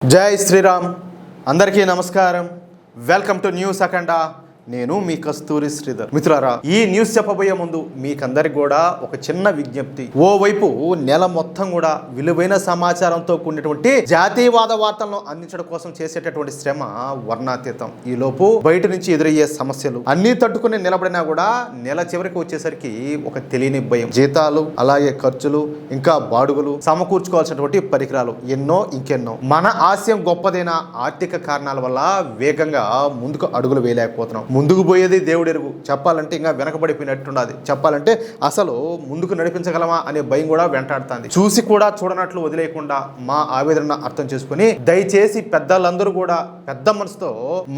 జై శ్రీరామ్. అందరికీ నమస్కారం. వెల్కమ్ టు న్యూస్ అఖండ. నేను మీ కస్తూరి శ్రీధర్. మిత్రులారా, ఈ న్యూస్ చెప్పబోయే ముందు మీకందరికి కూడా ఒక చిన్న విజ్ఞప్తి. ఓవైపు నెల మొత్తం కూడా విలువైన సమాచారంతో కూడినటువంటి జాతీయవాద వార్తలను అందించడం కోసం చేసేటటువంటి శ్రమ వర్ణాతీతం. ఈ లోపు బయట నుంచి ఎదురయ్యే సమస్యలు అన్ని తట్టుకుని నిలబడినా కూడా నెల చివరికి వచ్చేసరికి ఒక తెలియని భయం, జీతాలు, అలాగే ఖర్చులు, ఇంకా బాడుగులు, సమకూర్చుకోవాల్సినటువంటి పరికరాలు ఎన్నో ఇంకెన్నో. మన ఆశయం గొప్పదైన ఆర్థిక కారణాల వల్ల వేగంగా ముందుకు అడుగులు వేయలేకపోతున్నాం. ముందుకు పోయేది దేవుడు ఎరుగు. చెప్పాలంటే ఇంకా వెనకబడిపోయినట్టున్నది. చెప్పాలంటే అసలు ముందుకు నడిపించగలమా అనే భయం కూడా వెంటాడుతుంది. చూసి కూడా చూడనట్లు వదిలేయకుండా మా ఆవేదన అర్థం చేసుకుని దయచేసి పెద్దలందరూ కూడా పెద్ద మనసుతో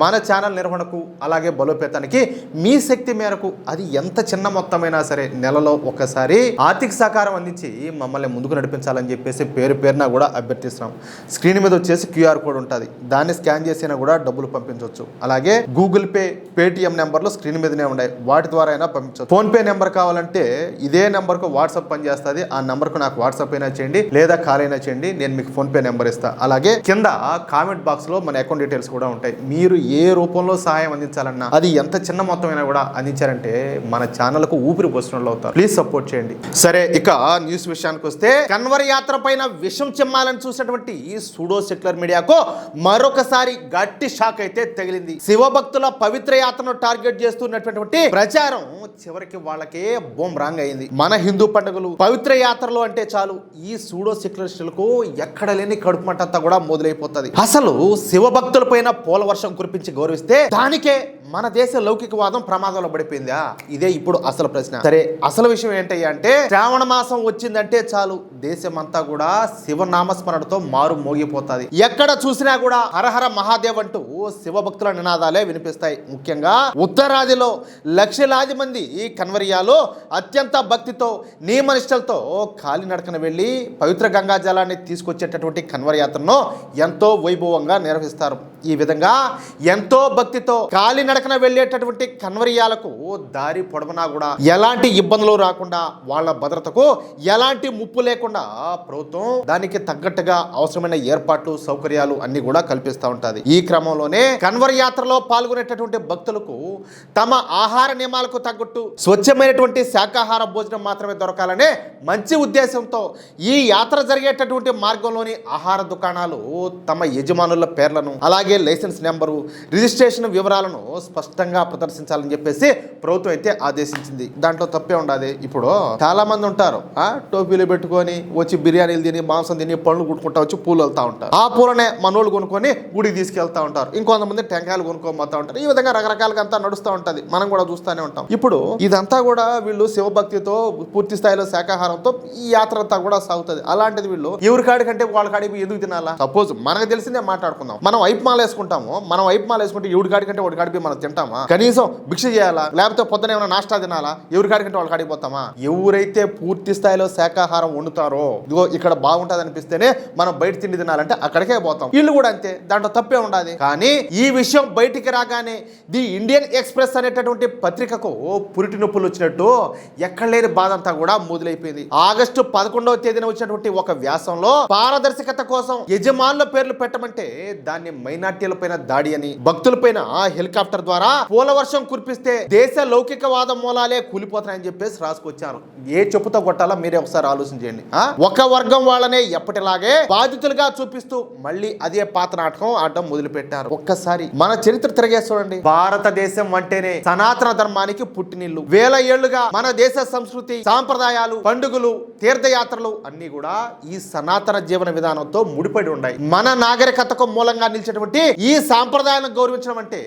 మన ఛానల్ నిర్వహణకు అలాగే బలోపేతానికి మీ శక్తి మేరకు అది ఎంత చిన్న మొత్తమైనా సరే నెలలో ఒకసారి ఆర్థిక సహకారం అందించి మమ్మల్ని ముందుకు నడిపించాలని చెప్పేసి పేరు పేరున కూడా అభ్యర్థిస్తున్నాం. స్క్రీన్ మీద వచ్చేసి క్యూఆర్ కోడ్ ఉంటుంది. దాన్ని స్కాన్ చేసినా కూడా డబ్బులు పంపించవచ్చు. అలాగే గూగుల్ పే, పేటిఎం నెంబర్లు స్క్రీన్ మీదనే ఉన్నాయి. వాటి ద్వారా అయినా పంపించవచ్చు. ఫోన్ పే నెంబర్ కావాలంటే ఇదే నెంబర్కు వాట్సాప్ పనిచేస్తుంది. ఆ నెంబర్కు నాకు వాట్సాప్ అయినా చేయండి లేదా కాల్ అయినా చేయండి. నేను మీకు ఫోన్ పే నెంబర్ ఇస్తాను. అలాగే కింద కామెంట్ బాక్స్ లో మన అకౌంట్ డీటెయిల్స్ కూడా ఉంటాయి. మీరు ఏ రూపంలో సహాయం అందించాలన్నా అది ఎంత చిన్న మొత్తమైనా కూడా అందించారంటే మన ఛానల్ కు ఊపిరి పోసినట్లు అవుతారు. ప్లీజ్ సపోర్ట్ చేయండి. సరే, ఇక న్యూస్ విషయానికి వస్తే, కన్వర్ యాత్ర పైన విషం చిమ్మాలని చూసినటువంటి సూడో సెక్యులర్ మీడియాకు మరొకసారి గట్టి షాక్ అయితే తగిలింది. శివభక్తుల పవిత్ర యాత్రను టార్గెట్ చేస్తున్నటువంటి ప్రచారం చివరికి వాళ్ళకే బూమరాంగ్ అయింది. మన హిందూ పండుగలు, పవిత్ర యాత్రలు అంటే చాలు ఈ సూడో సెక్యులరిస్టులకు ఎక్కడ లేని కడుపు మంటంతా కూడా మొదలైపోతుంది. అసలు శివభక్తుల పైన పూల వర్షం కురిపించి గౌరవిస్తే దానికే మన దేశ లౌకికవాదం ప్రమాదంలో పడిపోయిందా? ఇదే ఇప్పుడు అసలు ప్రశ్న. సరే, అసలు విషయం ఏంటయ్యా అంటే, శ్రావణ మాసం వచ్చిందంటే చాలు దేశమంతా కూడా శివనామస్మరణతో మారు మోగిపోతుంది. ఎక్కడ చూసినా కూడా హరహర మహాదేవ్ అంటూ శివభక్తుల నినాదాలే వినిపిస్తాయి. ముఖ్యంగా ఉత్తరాదిలో లక్షలాది మంది ఈ కన్వర్యాలు అత్యంత భక్తితో, నియమనిష్టలతో కాలినడకన వెళ్లి పవిత్ర గంగా జలాన్ని తీసుకొచ్చేటటువంటి కన్వర్ యాత్రను ఎంతో వైభవంగా నిర్వహిస్తారు. ఈ విధంగా ఎంతో భక్తితో కాలినడకన వెళ్లేటటువంటి కన్వర్యాలకు దారి పొడవునా కూడా ఎలాంటి ఇబ్బందులు రాకుండా, వాళ్ళ భద్రతకు ఎలాంటి ముప్పు లేకుండా ప్రభుత్వం దానికి తగ్గట్టుగా అవసరమైన ఏర్పాట్లు, సౌకర్యాలు అన్ని కూడా కల్పిస్తూ ఉంటుంది. ఈ క్రమంలోనే కన్వర్ యాత్రలో పాల్గొనేటటువంటి భక్తులకు తమ ఆహార నియమాలకు తగ్గట్టు స్వచ్ఛమైనటువంటి శాకాహార భోజనం మాత్రమే దొరకాలనే మంచి ఉద్దేశంతో ఈ యాత్ర జరిగేటటువంటి మార్గంలోని ఆహార దుకాణాలు తమ యజమానుల పేర్లను, అలాగే లైసెన్స్ నెంబరు, రిజిస్ట్రేషన్ వివరాలను స్పష్టంగా ప్రదర్శించాలని చెప్పేసి ప్రభుత్వం అయితే ఆదేశించింది. దాంట్లో తప్పే ఉండదు. ఇప్పుడు చాలా మంది ఉంటారు, టోపీలు పెట్టుకొని వచ్చి బిర్యానీలు తిని, మాంసం తిని, పండ్లు కుట్టుకుంటా వచ్చి పూలు వెళ్తా ఉంటారు. ఆ పూలనే మనోళ్ళు కొనుక్కొని గుడికి తీసుకెళ్తా ఉంటారు. ఇంకొంతమంది టెంకాయలు కొనుక్కోమోతా ఉంటారు. ఈ విధంగా రకరకాలుగా అంతా నడుస్తూ ఉంటుంది. మనం కూడా చూస్తూనే ఉంటాం. ఇప్పుడు ఇదంతా కూడా వీళ్ళు శివభక్తితో, పూర్తి స్థాయిలో శాకాహారంతో ఈ యాత్ర అంతా కూడా సాగుతుంది. అలాంటిది వీళ్ళు ఎవరి కాడి కంటే వాళ్ళ కాడికి ఎందుకు తినాలా? సపోజ్ మనకు తెలిసిందే మాట్లాడుకుందాం. మనం వైపు మాల వేసుకుంటాము. మనం వైపు మాల వేసుకుంటే ఎవరి కాడి కంటే వాడి కాడికి మనం తింటామా? కనీసం భిక్ష చేయాలా? లేకపోతే పొద్దున ఏమైనా నాష్టా తినాలా? ఎవరి కాడి కంటే వాళ్ళ కాడికి పోతామా? ఎవరైతే పూర్తి స్థాయిలో శాకాహారం వండుతారో, ఇదిగో ఇక్కడ బాగుంటుంది అనిపిస్తేనే మనం బయట తిండి తినాలంటే అక్కడికే పోతాం. వీళ్ళు కూడా అంతే. దాంట్లో తప్పే ఉండదు. కానీ ఈ విషయం బయటికి రాగానే ది ఇండియన్ ఎక్స్ప్రెస్ అనేటటువంటి పత్రికకు పురిటి నొప్పులు వచ్చినట్టు ఎక్కడ లేని బాధ అంతా కూడా మొదలైపోయింది. ఆగస్టు 11వ తేదీన వచ్చినటువంటి ఒక వ్యాసంలో పారదర్శకత కోసం యజమానుల పేర్లు పెట్టమంటే దాన్ని మైనార్టీల పైన దాడి అని, భక్తుల పైన హెలికాప్టర్ ద్వారా పూల వర్షం కురిపిస్తే దేశ లౌకికవాద మూలాలే కూలిపోతాయని చెప్పేసి రాసుకొచ్చారు. ఏ చెప్పుతో కొట్టాలా మీరే ఒకసారి ఆలోచన చేయండి. ఒక వర్గం వాళ్ళనే ఎప్పటిలాగే బాధితులుగా చూపిస్తూ మళ్ళీ అదే పాత నాటకం ఆడడం మొదలు పెట్టారు. ఒక్కసారి మన చరిత్ర తిరిగే చూడండి. భారతదేశం అంటేనే సనాతన ధర్మానికి పుట్టినిల్లు. వేల ఏళ్లుగా మన దేశ సంస్కృతి, సాంప్రదాయాలు, పండుగలు, తీర్థయాత్రలు అన్ని కూడా ఈ సనాతన జీవన విధానంతో ముడిపడి ఉన్నాయి. మన నాగరికతకు మూలంగా నిలిచేటువంటి ఈ సాంప్రదాయాలను గౌరవించడం అంటే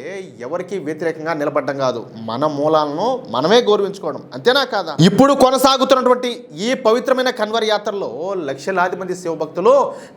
ఎవరికి వ్యతిరేకంగా నిలబడ్డం కాదు, మన మూలాలను మనమే గౌరవించుకోవడం. అంతేనా కాదా? ఇప్పుడు కొనసాగుతున్నటువంటి ఈ పవిత్రమైన కన్వర్ యాత్రలో లక్షలాది మంది శివభక్తులు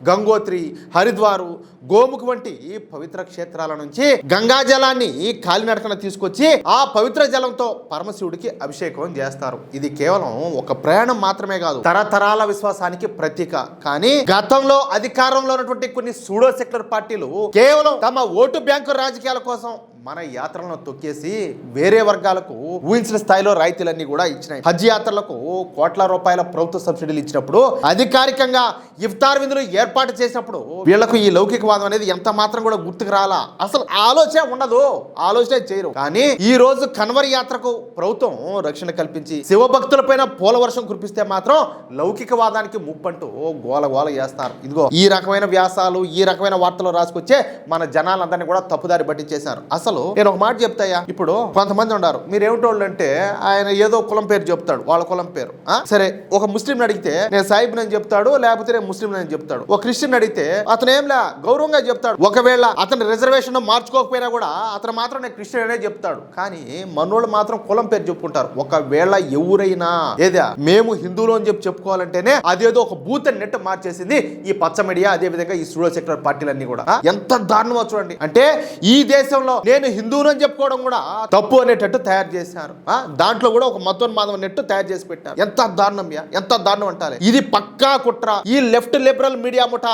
గంగోత్రి, హరిద్వారు, గోముఖ్ వంటి పవిత్ర క్షేత్రాల నుంచి గంగా జలాన్ని కాలినడకన తీసుకొచ్చి ఆ పవిత్ర జలంతో పరమశివుడికి అభిషేకం చేస్తారు. ఇది కేవలం ఒక ప్రయాణం మాత్రమే కాదు, తరతరాల విశ్వాసానికి ప్రతీక. కానీ గతంలో అధికారంలో ఉన్నటువంటి కొన్ని సూడో సెక్యులర్ పార్టీలు కేవలం తమ ఓటు బ్యాంకు రాజకీయాల కోసం మన యాత్రలను తొక్కేసి వేరే వర్గాలకు ఊహించిన స్థాయిలో రాయితీలన్నీ కూడా ఇచ్చినాయి. హజ్ యాత్రలకు కోట్ల రూపాయల ప్రభుత్వ సబ్సిడీలు ఇచ్చినప్పుడు, అధికారికంగా ఇఫ్తార్ విందులు ఏర్పాటు చేసినప్పుడు వీళ్లకు ఈ లౌకికవాదం అనేది ఎంత మాత్రం కూడా గుర్తుకు రాలా. అసలు ఆలోచన ఉండదు, ఆలోచన చేయరు. కానీ ఈ రోజు కన్వర్ యాత్రకు ప్రభుత్వం రక్షణ కల్పించి శివభక్తులపైన పూల వర్షం కురిపిస్తే మాత్రం లౌకికవాదానికి ముప్పంటూ గోల చేస్తారు. ఇదిగో ఈ రకమైన వ్యాసాలు, ఈ రకమైన వార్తలు రాసుకొచ్చే మన జనాలందరినీ కూడా తప్పుదారి పట్టించేశారు. అసలు నేను ఒక మాట చెప్తాయా, ఇప్పుడు కొంతమంది ఉన్నారు, మీరేమిటోళ్ళు అంటే ఆయన ఏదో కులం పేరు చెప్తాడు, వాళ్ళ కులం పేరు. సరే, ఒక ముస్లిం అడిగితే నేను సాహిబ్ అని చెప్తాడు, లేకపోతే నేను ముస్లిం అని చెప్తాడు. ఒక క్రిస్టియన్ అడిగితే అతను ఏంలా గౌరవంగా చెప్తాడు. ఒకవేళ అతని రిజర్వేషన్ మార్చుకోకపోయినా కూడా అతను మాత్రం నేను క్రిస్టియన్ అనే చెప్తాడు. కానీ మనోళ్ళు మాత్రం కులం పేరు చెప్పుకుంటారు. ఒకవేళ ఎవరైనా ఏదా మేము హిందువులు అని చెప్పుకోవాలంటేనే అదేదో ఒక బూత్ నెట్ మార్చేసింది ఈ పచ్చ మీడియా, అదే విధంగా ఈ సూడో సెక్యులర్ పార్టీలన్నీ కూడా. ఎంత దారుణమో చూడండి. అంటే ఈ దేశంలో నేను హిందువులు అని చెప్పుకోవడం కూడా తప్పు అనేటట్టు తయారు చేశారు. దాంట్లో కూడా ఒక మతోన్మాదం నెట్ తయారు చేసి పెట్టారు. ఎంత దారుణం, ఎంత దారుణం అంటారు. ఇది పక్కా కుట్ర. ఈ లెఫ్ట్ లిబరల్ మీడియా ముఠ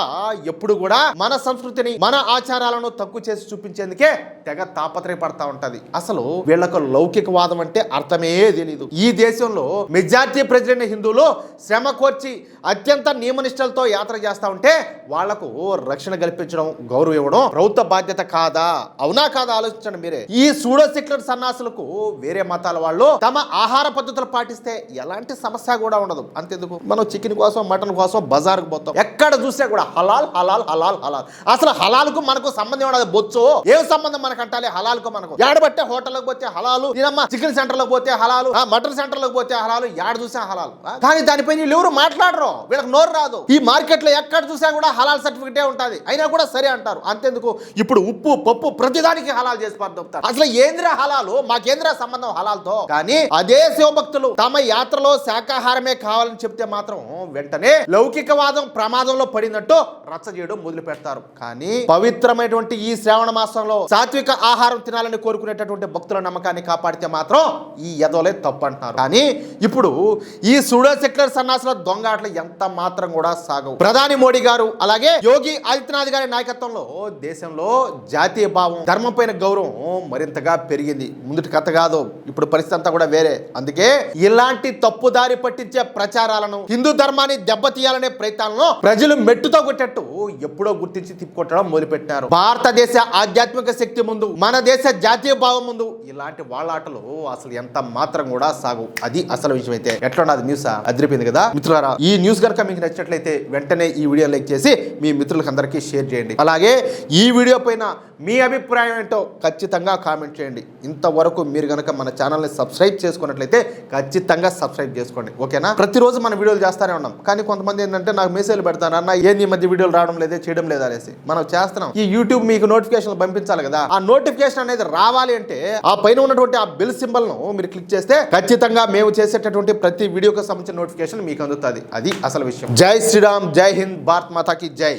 ఎప్పుడు కూడా మన సంస్కృతిని, మన ఆచారాలను తక్కువ చేసి చూపించేందుకే తెగ తాపత్రయపడతా ఉంటది. అసలు వీళ్ళకు లౌకికవాదం అంటే అర్థమే తెలీదు. ఈ దేశంలో మెజార్టీ ప్రజలైన హిందువులు శ్రమ కోర్చి అత్యంత నియమనిష్టలతో యాత్ర చేస్తా ఉంటే వాళ్లకు రక్షణ కల్పించడం, గౌరవం ఇవ్వడం ప్రభుత్వ బాధ్యత కాదా? అవునా కాదా ఆలోచించండి మీరే. ఈ సూడో సెక్యులర్ సన్నాసులకు వేరే మతాల వాళ్ళు తమ ఆహార పద్ధతులు పాటిస్తే ఎలాంటి సమస్య కూడా ఉండదు. అంతెందుకు, మనం చికెన్ కోసం, మటన్ కోసం బజార్కు పోతాం, ఎక్కడ చూస్తే కూడా హలాల్ హలాల్ హలాల్ హలాల్. అసలు హలాల్కు మనకు సంబంధం ఉండదు. బొచ్చు ఏం సంబంధం మనకు అంటాలి హలాల్కు మనకు? ఏడబట్టే హోటల్కి పోతే హలాలు, నేనమ్మా చికెన్ సెంటర్లకు పోతే హలాలు, మటన్ సెంటర్లకు పోతే హలాలు, ఏడ చూసా హలాలు. కానీ దానిపై వీళ్ళు ఎవరు మాట్లాడరు, వీళ్ళకి నోరు రాదు. ఈ మార్కెట్ లో ఎక్కడ చూసా కూడా హలాల్ సర్టిఫికేటే ఉంటుంది, అయినా కూడా సరే అంటారు. అంతెందుకు, ఇప్పుడు ఉప్పు పప్పు ప్రతిదానికి హలాల్ చేసి పడుతుంటారు. అసలు ఏంద్రా హలాలు, మాకేంద్రా సంబంధం హలాల్తో? కానీ అదే శివభక్తులు తమ యాత్రలో శాకాహారమే కావాలని చెప్తే మాత్రం వెంటనే లౌకికవాదం ప్రమాదంలో పడినట్టు రచ్చ చేయడం మొదలు పెడతారు. కానీ పవిత్రమైనటువంటి ఈ శ్రావణ మాసంలో సాత్విక ఆహారం తినాలని కోరుకునేటటువంటి భక్తుల నమ్మకాన్ని కాపాడితే మాత్రం ఈ ఎదోలే తప్పు అంటున్నారు. కానీ ఇప్పుడు ఈ సూడో సెక్యులర్ సన్నాసుల దొంగ ఆటలు ఎంత మాత్రం కూడా సాగవు. ప్రధాని మోడీ గారు అలాగే యోగి ఆదిత్యనాథ్ గారి నాయకత్వంలో దేశంలో జాతీయ భావం, ధర్మం పైన గౌరవం మరింతగా పెరిగింది. ముందుటి కథ కాదు, ఇప్పుడు పరిస్థితి అంతా కూడా వేరే. అందుకే ఇలాంటి తప్పుదారి పట్టించే ప్రచారాలను, హిందూ ధర్మాన్ని దెబ్బతీయాలనే ప్రయత్నాలను ప్రజలు మెట్టుతో కొట్టేట్టు ఎప్పుడో గుర్తించి తిప్పుకొట్టడం మొదలుపెట్టారు. భారతదేశ ఆధ్యాత్మిక శక్తి ముందు, మన దేశ జాతీయ భావం ముందు ఇలాంటి వాళ్ళ ఆటలు అసలు ఎంత మాత్రం కూడా సాగు. అది అసలు విషయం. అయితే ఎట్లా న్యూస్ అదిరిపోయింది కదా మిత్రులారా. ఈ న్యూస్ కనుక మీకు నచ్చినట్లయితే వెంటనే ఈ వీడియో లైక్ చేసి మీ మిత్రులకు అందరికీ షేర్ చేయండి. అలాగే ఈ వీడియో పైన మీ అభిప్రాయం ఏంటో ఖచ్చితంగా కామెంట్ చేయండి. ఇంతవరకు మీరు కనుక మన ఛానల్ని సబ్స్క్రైబ్ చేసుకున్నట్లయితే ఖచ్చితంగా సబ్స్క్రైబ్ చేసుకోండి, ఓకేనా? ప్రతిరోజు మన వీడియోలు చేస్తూనే ఉన్నాం. కానీ కొంతమంది ఏంటంటే నాకు మెసేజ్లు పెడతాను, అన్న ఏంది ఈ మధ్య వీడియోలు రావడం లేదే, చేయడం లేదా అనేసి. మనం చేస్తున్నాం. ఈ యూట్యూబ్ మీకు నోటిఫికేషన్లు పంపించాలి కదా. ఆ నోటిఫికేషన్ అనేది రావాలి అంటే ఆ పైన ఉన్నటువంటి ఆ బెల్ సింబల్ ను మీరు క్లిక్ చేస్తే ఖచ్చితంగా మేము చేసేటటువంటి ప్రతి వీడియోకి సంబంధించిన నోటిఫికేషన్ మీకు అందుతుంది. అది అసలు విషయం. జై శ్రీరామ్, జై హింద్, భారత్ మాతాకి జై.